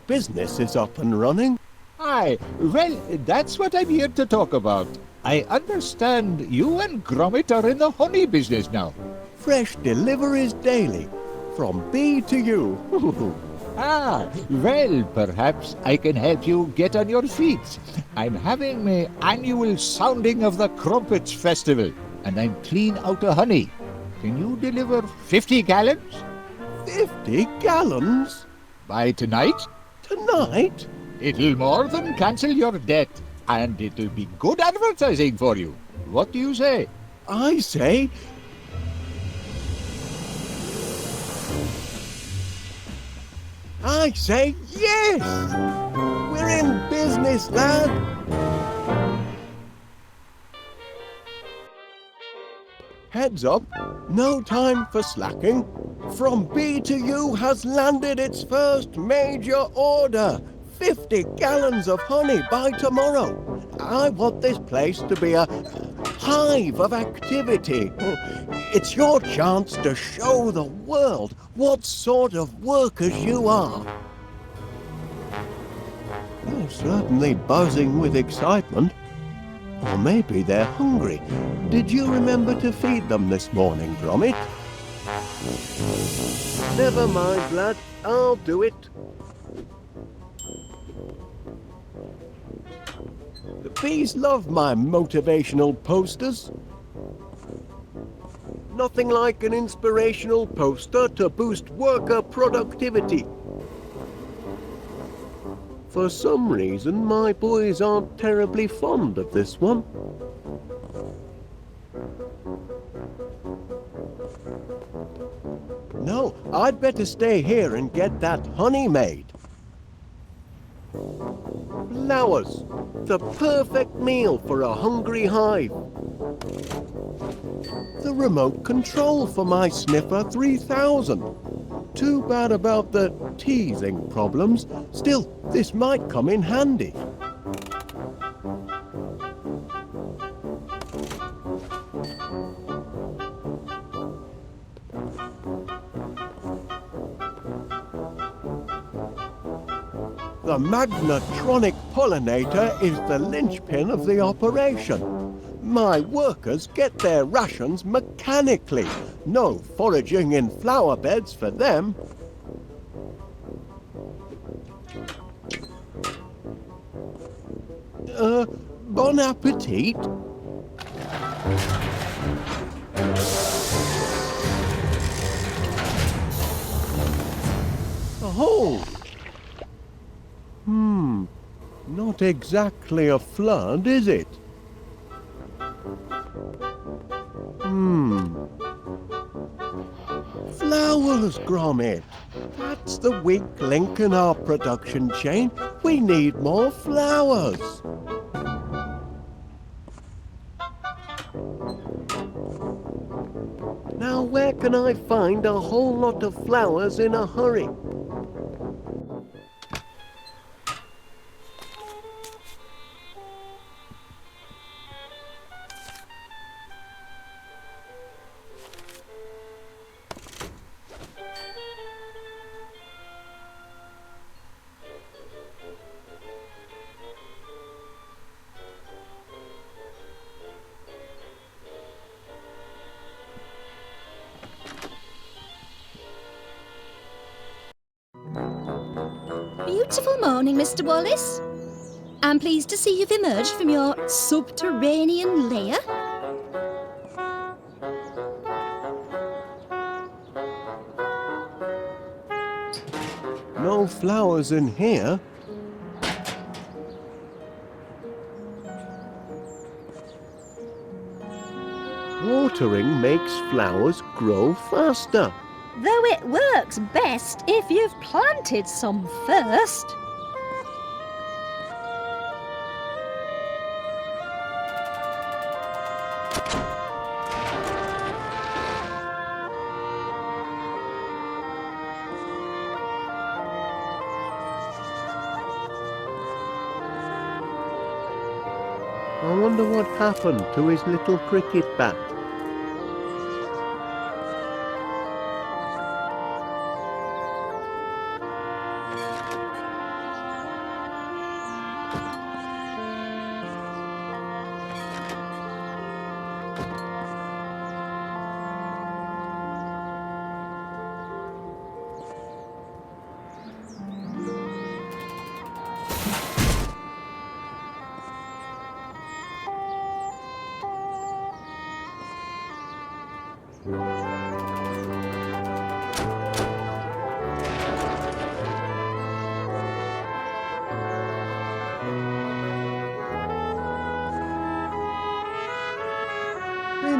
business is up and running. Aye, well, that's what I'm here to talk about. I understand you and Gromit are in the honey business now. Fresh deliveries daily, from bee to you. Ah, well, perhaps I can help you get on your feet. I'm having my annual sounding of the Crumpets Festival, and I'm clean out of honey. Can you deliver 50 gallons? 50 gallons? By tonight? Tonight? It'll more than cancel your debt, and it'll be good advertising for you. What do you say? I say... yes! We're in business, lad! Heads up, no time for slacking. From B to U has landed its first major order. 50 gallons of honey by tomorrow. I want this place to be a hive of activity. It's your chance to show the world what sort of workers you are. They're certainly buzzing with excitement. Or maybe they're hungry. Did you remember to feed them this morning, Gromit? Never mind, lad. I'll do it. The bees love my motivational posters. Nothing like an inspirational poster to boost worker productivity. For some reason, my boys aren't terribly fond of this one. No, I'd better stay here and get that honey made. Flowers, the perfect meal for a hungry hive. The remote control for my Sniffer 3000. Too bad about the teething problems. Still, this might come in handy. The magnetronic pollinator is the linchpin of the operation. My workers get their rations mechanically. No foraging in flower beds for them. Bon appetit. Oh! Not exactly a flood, is it? Flowers, Gromit. That's the weak link in our production chain. We need more flowers. Now, where can I find a whole lot of flowers in a hurry? Beautiful morning, Mr. Wallace. I'm pleased to see you've emerged from your subterranean lair. No flowers in here. Watering makes flowers grow faster. Though it works best if you've planted some first. I wonder what happened to his little cricket bat.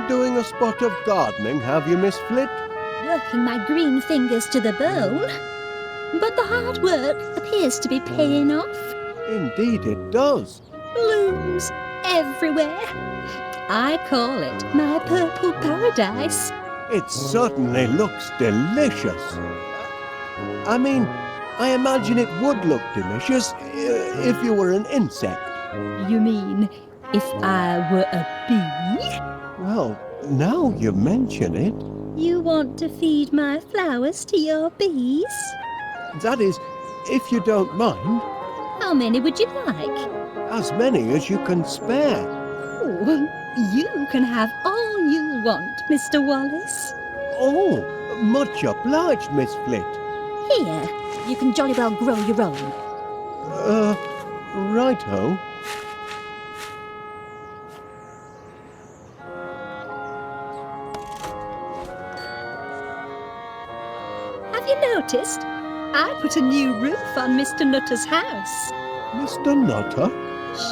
been doing a spot of gardening, have you, Miss Flit? Working my green fingers to the bone. But the hard work appears to be paying off. Indeed it does. Blooms everywhere. I call it my purple paradise. It certainly looks delicious. I mean, I imagine it would look delicious if you were an insect. You mean if I were a bee? Well, now you mention it, You want to feed my flowers to your bees? that is, if you don't mind, How many would you like? as many as you can spare. Oh, you can have all you want, Mr. Wallace. Oh, much obliged, Miss Flit. Here, you can jolly well grow your own. Righto. Have you noticed? I put a new roof on Mr. Nutter's house. Mr. Nutter?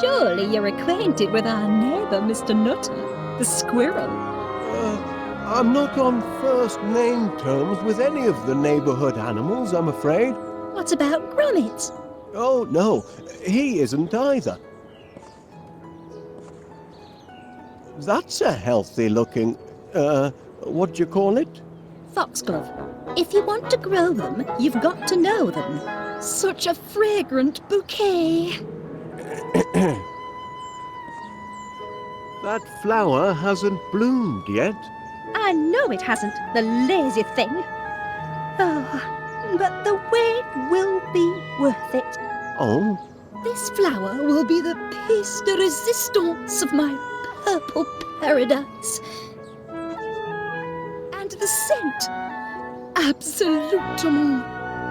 Surely you're acquainted with our neighbour, Mr. Nutter, the squirrel. I'm not on first name terms with any of the neighborhood animals, I'm afraid. What about Gromit? Oh, no, he isn't either. That's a healthy-looking, what do you call it? Foxglove. If you want to grow them, you've got to know them. Such a fragrant bouquet. That flower hasn't bloomed yet. I know it hasn't, the lazy thing. Oh, but the wait will be worth it. Oh, This flower will be the piece de resistance of my purple paradise. And the scent, absolutely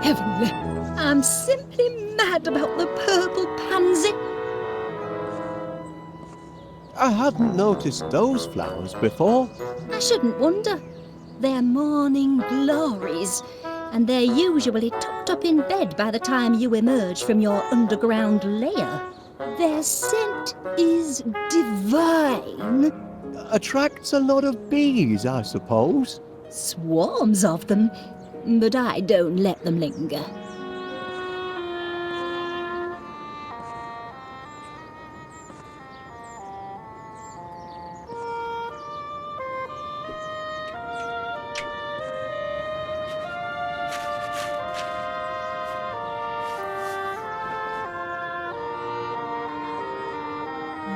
heavenly. I'm simply mad about the purple pansy. I hadn't noticed those flowers before. I shouldn't wonder. They're morning glories, and they're usually tucked up in bed by the time you emerge from your underground lair. Their scent is divine. Attracts a lot of bees, I suppose. Swarms of them, but I don't let them linger.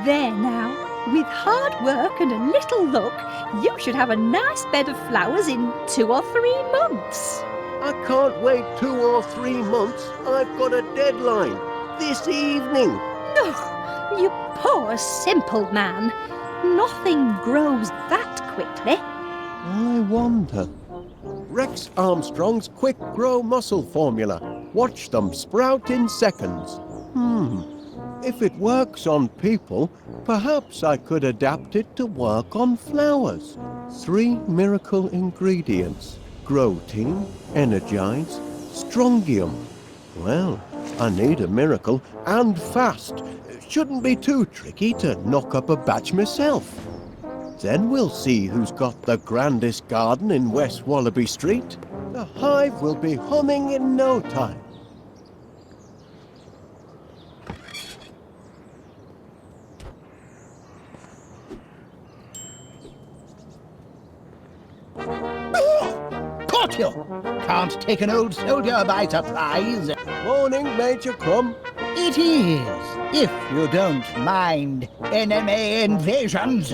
There now, with hard work and a little luck, you should have a nice bed of flowers in 2 or 3 months. I can't wait 2 or 3 months. I've got a deadline. This evening. Oh, you poor simple man. Nothing grows that quickly. I wonder. Rex Armstrong's Quick Grow Muscle Formula. Watch them sprout in seconds. If it works on people, perhaps I could adapt it to work on flowers. 3 miracle ingredients. Grow-team, Energize, Strongium. Well, I need a miracle, and fast. Shouldn't be too tricky to knock up a batch myself. Then we'll see who's got the grandest garden in West Wallaby Street. The hive will be humming in no time. Caught you! Can't take an old soldier by surprise. Morning, Major Crumb. It is, if you don't mind enemy invasions.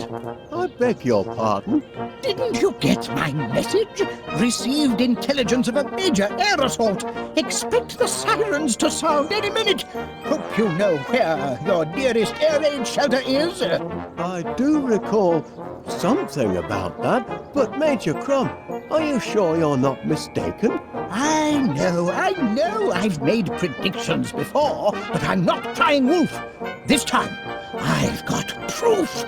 I beg your pardon. Didn't you get my message? Received intelligence of a major air assault. Expect the sirens to sound any minute. Hope you know where your nearest air raid shelter is. I do recall something about that, but Major Crumb, are you sure you're not mistaken? I know. I've made predictions before, but I'm not crying wolf. This time, I've got proof.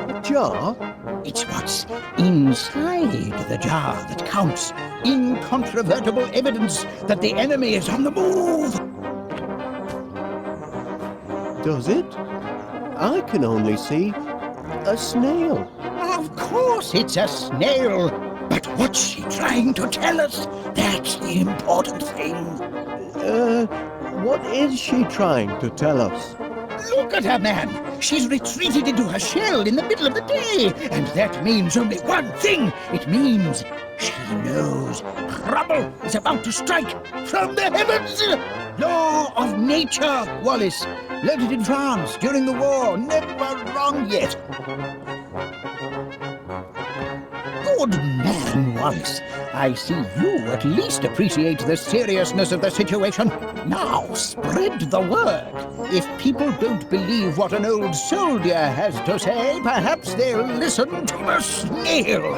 A jar? It's what's inside the jar that counts. Incontrovertible evidence that the enemy is on the move. Does it? I can only see a snail. Of course it's a snail. But what's she trying to tell us? That's the important thing. What is she trying to tell us? Look at her, man. She's retreated into her shell in the middle of the day. And that means only one thing. It means she knows trouble is about to strike from the heavens. Law of nature, Wallace. Learned it in France during the war. Never wrong yet. Good man, Wallace. I see you at least appreciate the seriousness of the situation. Now, spread the word. If people don't believe what an old soldier has to say, perhaps they'll listen to the snail.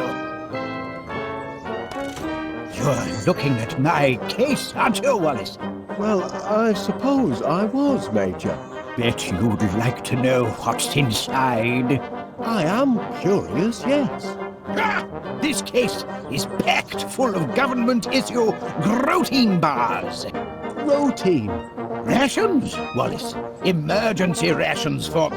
You're looking at my case, aren't you, Wallace? Well, I suppose I was, Major. Bet you'd like to know what's inside. I am curious, yes. Ah, this case is packed full of government-issue protein bars. Protein. Rations, Wallace. Emergency rations for...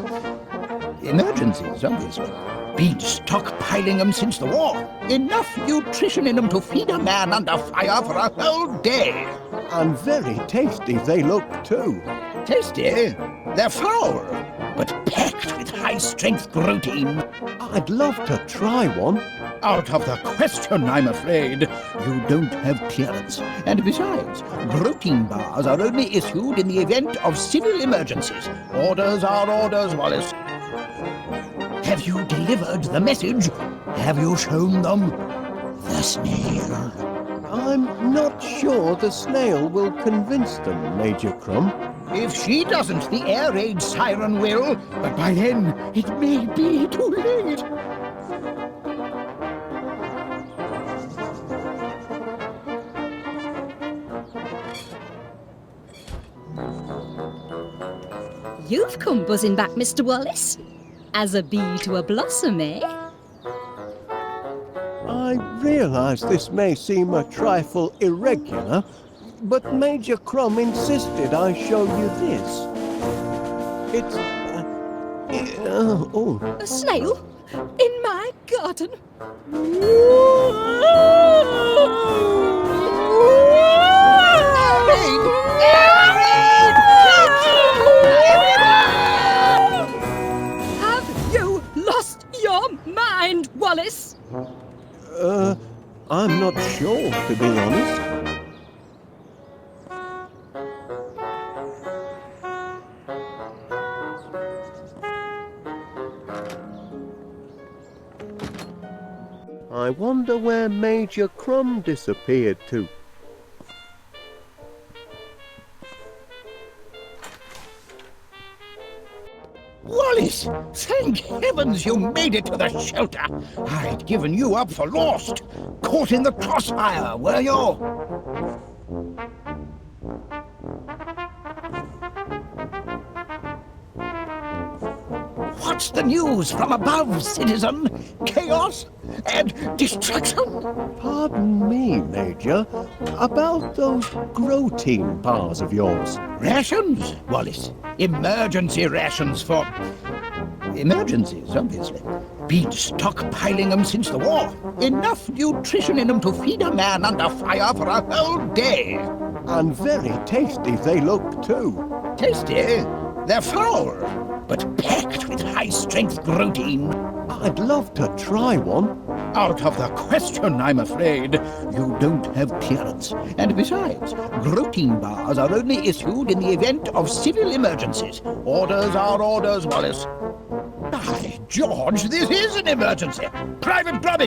emergencies, obviously. Been stockpiling them since the war. Enough nutrition in them to feed a man under fire for a whole day. And very tasty they look, too. Tasty? They're foul, but packed with high-strength protein. I'd love to try one. Out of the question, I'm afraid. You don't have clearance. And besides, protein bars are only issued in the event of civil emergencies. Orders are orders, Wallace. Have you delivered the message? Have you shown them the snail? I'm not sure the snail will convince them, Major Crumb. If she doesn't, the air raid siren will. But by then, it may be too late. You've come buzzing back, Mr. Wallace. As a bee to a blossom, eh? I realise this may seem a trifle irregular, but Major Crumb insisted I show you this. It's... oh. A snail? In my garden? Have you lost your mind, Wallace? I'm not sure, to be honest. I wonder where Major Crumb disappeared to. Wallace, thank heavens you made it to the shelter. I'd given you up for lost. Caught in the crossfire, were you? What's the news from above, citizen? Chaos and destruction? Pardon me, Major. About those protein bars of yours. Rations, Wallace. Emergency rations for... emergencies, obviously. Been stockpiling them since the war. Enough nutrition in them to feed a man under fire for a whole day. And very tasty they look, too. Tasty? They're foul, but packed with high-strength protein. I'd love to try one. Out of the question, I'm afraid. You don't have clearance. And besides, protein bars are only issued in the event of civil emergencies. Orders are orders, Wallace. By George, this is an emergency. Private Gromit